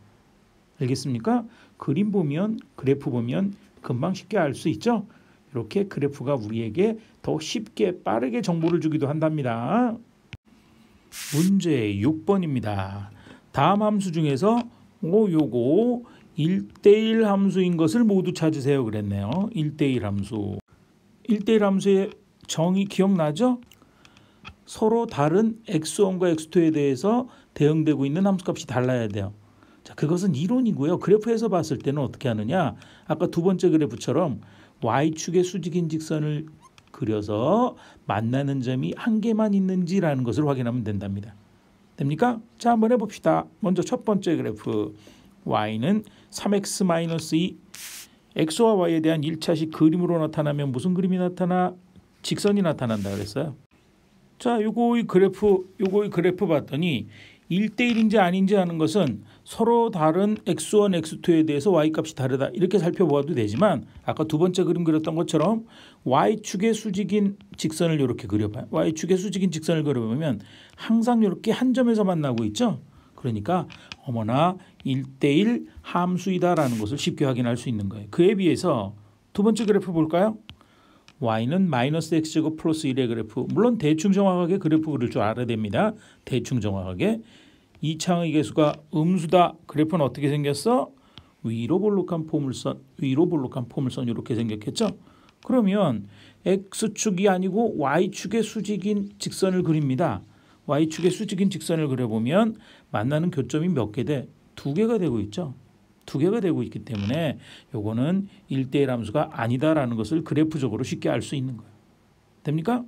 알겠습니까? 그래프 보면 금방 쉽게 알 수 있죠? 이렇게 그래프가 우리에게 더 쉽게 빠르게 정보를 주기도 한답니다. 문제 6번입니다. 다음 함수 중에서 요거 1대1 함수인 것을 모두 찾으세요 그랬네요. 1대1 함수. 1대1 함수의 정의 기억나죠? 서로 다른 x1과 x2에 대해서 대응되고 있는 함수값이 달라야 돼요. 자, 그것은 이론이고요. 그래프에서 봤을 때는 어떻게 하느냐? 아까 두 번째 그래프처럼 Y축의 수직인 직선을 그려서 만나는 점이 한 개만 있는지라는 것을 확인하면 된답니다. 됩니까? 자, 한번 해봅시다. 먼저 첫 번째 그래프. Y는 3x-2 X와 Y에 대한 1차식 그림으로 나타나면 무슨 그림이 나타나? 직선이 나타난다 그랬어요. 자, 요거의 그래프 봤더니 1대1인지 아닌지 하는 것은 서로 다른 x1, x2에 대해서 y값이 다르다 이렇게 살펴보아도 되지만 아까 두 번째 그림 그렸던 것처럼 y축의 수직인 직선을 이렇게 그려봐요. y축의 수직인 직선을 그려보면 항상 이렇게 한 점에서 만나고 있죠. 그러니까 어머나 1대1 함수이다라는 것을 쉽게 확인할 수 있는 거예요. 그에 비해서 두 번째 그래프 볼까요? y는 마이너스 x제곱 플러스 1의 그래프. 물론 대충 정확하게 그래프 그릴 줄 알아야 됩니다. 대충 정확하게. 이차의 계수가 음수다. 그래프는 어떻게 생겼어? 위로 볼록한 포물선 이렇게 생겼겠죠? 그러면 x축이 아니고 y축의 수직인 직선을 그립니다. y축의 수직인 직선을 그려보면 만나는 교점이 몇 개 돼? 두 개가 되고 있죠. 두 개가 되고 있기 때문에 요거는 1대1 함수가 아니다라는 것을 그래프적으로 쉽게 알 수 있는 거예요. 됩니까?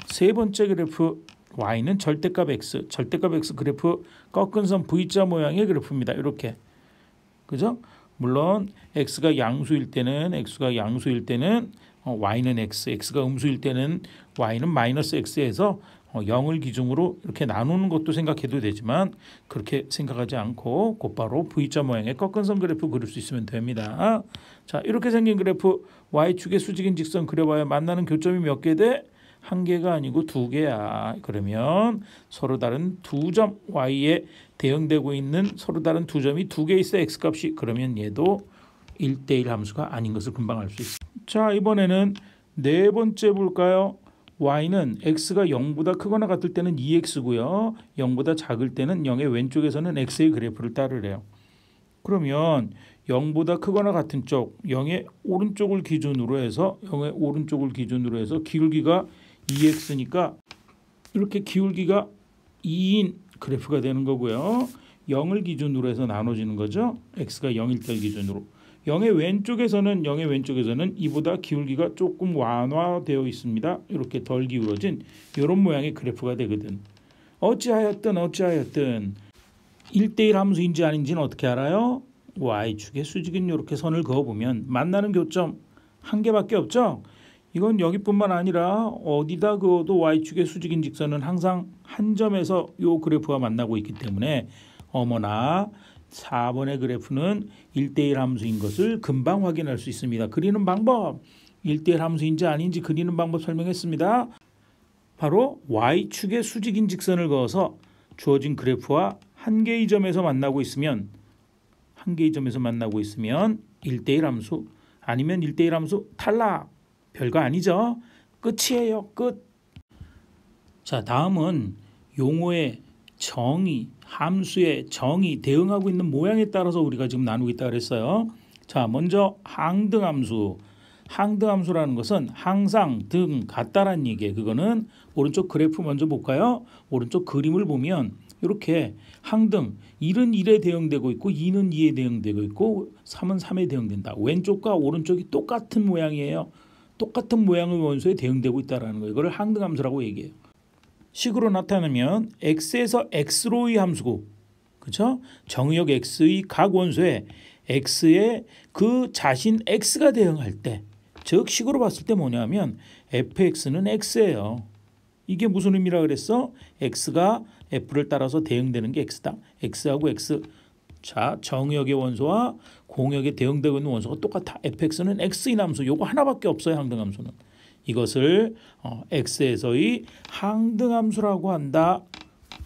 세 번째 그래프 y는 절대값 x 그래프 꺾은 선 V자 모양의 그래프입니다. 이렇게. 그죠? 물론 x가 양수일 때는 y는 x, x가 음수일 때는 y는 마이너스 x에서 0을 기준으로 이렇게 나누는 것도 생각해도 되지만 그렇게 생각하지 않고 곧바로 V자 모양의 꺾은 선 그래프 그릴 수 있으면 됩니다. 자, 이렇게 생긴 그래프 y축의 수직인 직선 그려봐야 만나는 교점이 몇 개 돼? 한 개가 아니고 두 개야. 그러면 서로 다른 두 점 y에 대응되고 있는 서로 다른 두 점이 두 개 있어 x값이. 그러면 얘도 1대1 함수가 아닌 것을 금방 알 수 있어. 자, 이번에는 네 번째 볼까요? y는 x가 0보다 크거나 같을 때는 2x고요. 0보다 작을 때는 0의 왼쪽에서는 x의 그래프를 따르래요. 그러면 0보다 크거나 같은 쪽 0의 오른쪽을 기준으로 해서 기울기가 2x니까 이렇게 기울기가 2인 그래프가 되는 거고요. 0을 기준으로 해서 나눠지는 거죠. x가 0일 때 기준으로. 0의 왼쪽에서는 이보다 기울기가 조금 완화되어 있습니다. 이렇게 덜 기울어진 이런 모양의 그래프가 되거든. 어찌하였든 1대1 함수인지 아닌지는 어떻게 알아요? y축의 수직인 이렇게 선을 그어보면 만나는 교점 한 개밖에 없죠. 이건 여기뿐만 아니라 어디다 그어도 y축의 수직인 직선은 항상 한 점에서 이 그래프가 만나고 있기 때문에 어머나 4번의 그래프는 1대1 함수인 것을 금방 확인할 수 있습니다. 그리는 방법, 1대1 함수인지 아닌지 그리는 방법 설명했습니다. 바로 y축의 수직인 직선을 그어서 주어진 그래프와 한 개의 점에서 만나고 있으면 1대1 함수 아니면 1대1 함수 탈락. 별거 아니죠. 끝이에요. 끝. 자, 다음은 용어의 정의, 함수의 정의, 대응하고 있는 모양에 따라서 우리가 지금 나누고 있다 그랬어요. 자, 먼저 항등함수. 항등함수라는 것은 항상 등 같다라는 얘기예요. 그거는 오른쪽 그래프 먼저 볼까요? 오른쪽 그림을 보면 이렇게 항등 1은 1에 대응되고 있고 2는 2에 대응되고 있고 3은 3에 대응된다. 왼쪽과 오른쪽이 똑같은 모양이에요. 똑같은 모양의 원소에 대응되고 있다는 거예요. 이걸 항등함수라고 얘기해요. 식으로 나타내면 x에서 x로의 함수고, 그렇죠? 정의역 x의 각 원소에 x에 그 자신 x가 대응할 때, 즉 식으로 봤을 때 뭐냐면 fx는 x예요. 이게 무슨 의미라 그랬어? x가 f를 따라서 대응되는 게 x다. x하고 x. 자, 정의역의 원소와 공역에 대응되고 있는 원소가 똑같아. fx는 x인 함수. 요거 하나밖에 없어요. 항등함수는. 이것을 x에서의 항등함수라고 한다.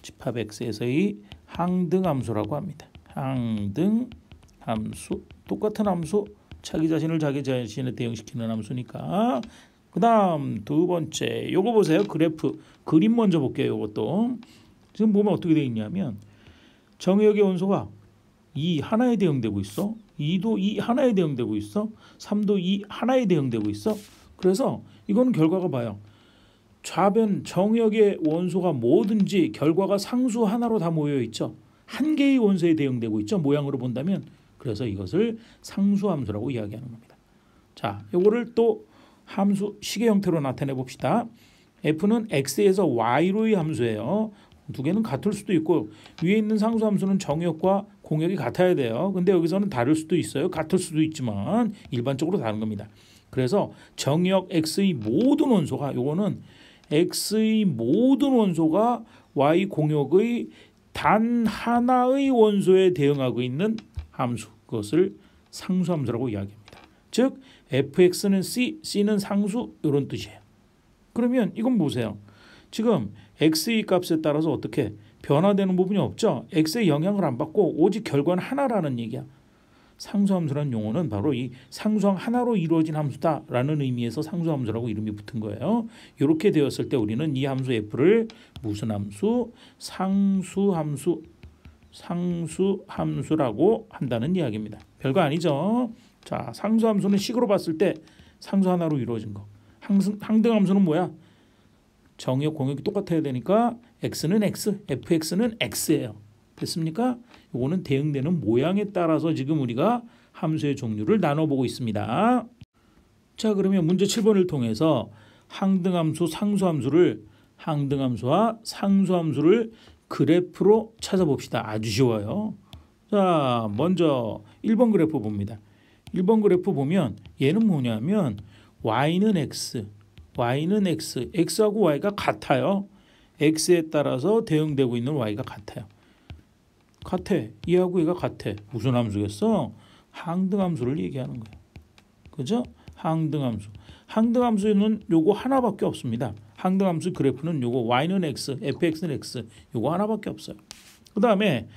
집합 x에서의 항등함수라고 합니다. 항등함수. 똑같은 함수. 자기 자신을 자기 자신에 대응시키는 함수니까. 그 다음 두 번째 요거 보세요. 그래프. 그림 먼저 볼게요. 요것도. 지금 보면 어떻게 되어 있냐면 정의역의 원소가 2 하나에 대응되고 있어. 2도 2 하나에 대응되고 있어. 3도 2 하나에 대응되고 있어. 그래서 이거는 결과가 봐요. 좌변 정의역의 원소가 뭐든지 결과가 상수 하나로 다 모여 있죠. 한 개의 원소에 대응되고 있죠. 모양으로 본다면. 그래서 이것을 상수함수라고 이야기하는 겁니다. 자, 요거를 또 함수 식의 형태로 나타내 봅시다. f는 x에서 y로의 함수예요. 두 개는 같을 수도 있고 위에 있는 상수함수는 정역과 공역이 같아야 돼요. 근데 여기서는 다를 수도 있어요. 같을 수도 있지만 일반적으로 다른 겁니다. 그래서 정역 x의 모든 원소가 요거는 x의 모든 원소가 y 공역의 단 하나의 원소에 대응하고 있는 함수. 그것을 상수함수라고 이야기합니다. 즉 fx는 c, c는 상수 이런 뜻이에요. 그러면 이건 보세요. 지금 x의 값에 따라서 어떻게 변화되는 부분이 없죠. x의 영향을 안 받고 오직 결과는 하나라는 얘기야. 상수함수라는 용어는 바로 이 상수항 하나로 이루어진 함수다라는 의미에서 상수함수라고 이름이 붙은 거예요. 이렇게 되었을 때 우리는 이 함수 f를 무슨 함수? 상수함수라고 한다는 이야기입니다. 별거 아니죠. 자, 상수함수는 식으로 봤을 때 상수 하나로 이루어진 거. 항등함수는 뭐야? 정역 공역이 똑같아야 되니까 x는 x, fx는 x예요. 됐습니까? 이거는 대응되는 모양에 따라서 지금 우리가 함수의 종류를 나눠보고 있습니다. 자, 그러면 문제 7번을 통해서 항등함수, 항등함수와 상수함수를 그래프로 찾아봅시다. 아주 쉬워요. 자, 먼저 1번 그래프 봅니다. 1번 그래프 보면 얘는 뭐냐면 y는 x, x하고 y가 같아요. x에 따라서 대응되고 있는 y가 같아요. 얘하고 얘가 같아. 무슨 함수겠어? 항등함수를 얘기하는 거예요. 그죠? 항등함수는 요거 하나밖에 없습니다. 항등함수 그래프는 요거 y는 x, fx는 x 요거 하나밖에 없어요. 그 다음에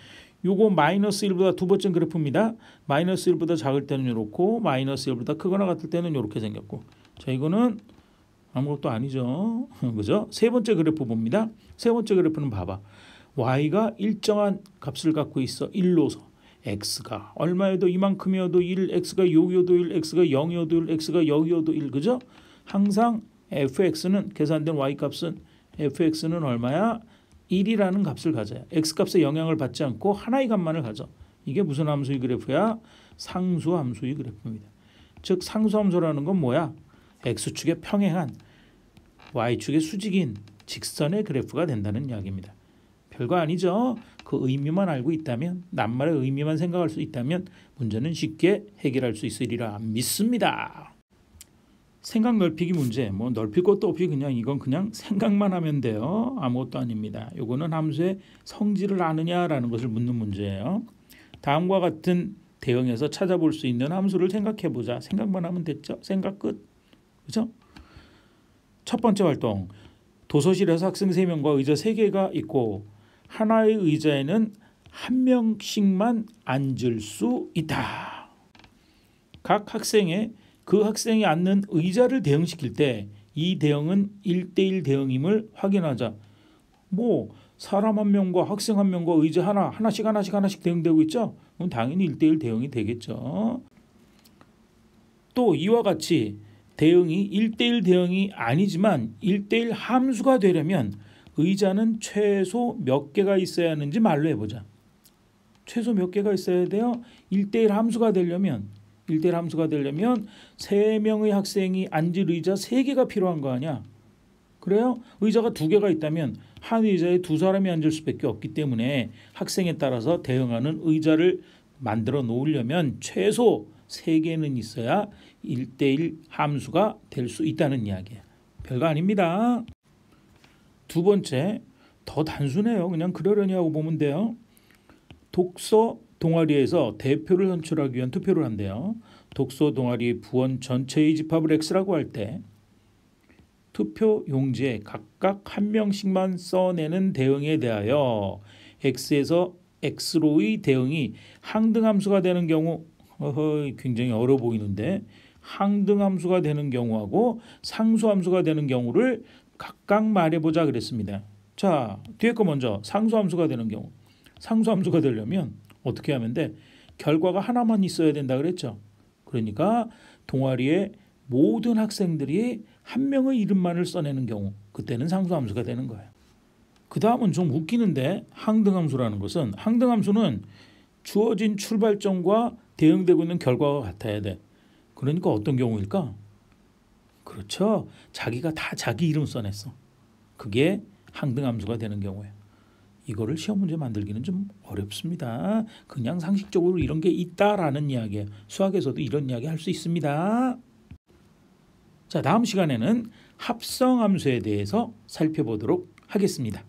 요거 마이너스 1보다 두 번째 그래프입니다. 마이너스 1보다 작을 때는 이렇고 마이너스 1보다 크거나 같을 때는 이렇게 생겼고, 자, 이거는 아무것도 아니죠. 그죠? 세 번째 그래프 봅니다. 세 번째 그래프는 봐봐. y가 일정한 값을 갖고 있어. 1로서 x가 얼마여도 이만큼이어도 1, x가 6이어도 1, x가 0이어도 1, x가 0이어도 1. 그죠? 항상 fx는 계산된 y 값은 fx는 얼마야? 1이라는 값을 가져요. x값에 영향을 받지 않고 하나의 값만을 가져. 이게 무슨 함수의 그래프야? 상수함수의 그래프입니다. 즉 상수함수라는 건 뭐야? x축에 평행한 y축의 수직인 직선의 그래프가 된다는 이야기입니다. 별거 아니죠. 그 의미만 알고 있다면, 낱말의 의미만 생각할 수 있다면 문제는 쉽게 해결할 수 있으리라 믿습니다. 생각 넓히기 문제, 뭐 넓힐 것도 없이 그냥 이건 그냥 생각만 하면 돼요. 아무것도 아닙니다. 요거는 함수의 성질을 아느냐라는 것을 묻는 문제예요. 다음과 같은 대응에서 찾아볼 수 있는 함수를 생각해 보자. 생각만 하면 됐죠. 생각 끝. 그렇죠? 첫 번째 활동. 도서실에서 학생 3명과 의자 3개가 있고 하나의 의자에는 한 명씩만 앉을 수 있다. 각 학생의 그 학생이 앉는 의자를 대응시킬 때 이 대응은 1대1 대응임을 확인하자. 뭐 사람 한 명과 학생 한 명과 의자 하나씩 대응되고 있죠. 그럼 당연히 1대1 대응이 되겠죠. 또 이와 같이 대응이 1대1 대응이 아니지만 1대1 함수가 되려면 의자는 최소 몇 개가 있어야 하는지 말로 해보자. 최소 몇 개가 있어야 돼요? 1대1 함수가 되려면 3명의 학생이 앉을 의자 3개가 필요한 거 아니야. 그래요? 의자가 2개가 있다면 한 의자에 2사람이 앉을 수밖에 없기 때문에 학생에 따라서 대응하는 의자를 만들어 놓으려면 최소 3개는 있어야 1대1 함수가 될 수 있다는 이야기예요. 별거 아닙니다. 두 번째, 더 단순해요. 그냥 그러려니 하고 보면 돼요. 독서 동아리에서 대표를 선출하기 위한 투표를 한대요. 독서 동아리 부원 전체의 집합을 X라고 할 때 투표 용지에 각각 한 명씩만 써내는 대응에 대하여 X에서 X로의 대응이 항등함수가 되는 경우, 굉장히 어려워 보이는데, 항등함수가 되는 경우하고 상수함수가 되는 경우를 각각 말해보자 그랬습니다. 자, 뒤에 거 먼저 상수함수가 되는 경우. 상수함수가 되려면 어떻게 하면 돼? 결과가 하나만 있어야 된다 그랬죠. 그러니까 동아리에 모든 학생들이 한 명의 이름만을 써내는 경우, 그때는 상수함수가 되는 거예요. 그 다음은 좀 웃기는데, 항등함수라는 것은, 항등함수는 주어진 출발점과 대응되고 있는 결과가 같아야 돼. 그러니까 어떤 경우일까? 그렇죠. 자기가 다 자기 이름 써냈어. 그게 항등함수가 되는 경우예요. 이거를 시험 문제 만들기는 좀 어렵습니다. 그냥 상식적으로 이런 게 있다라는 이야기예요. 수학에서도 이런 이야기 할 수 있습니다. 자, 다음 시간에는 합성함수에 대해서 살펴보도록 하겠습니다.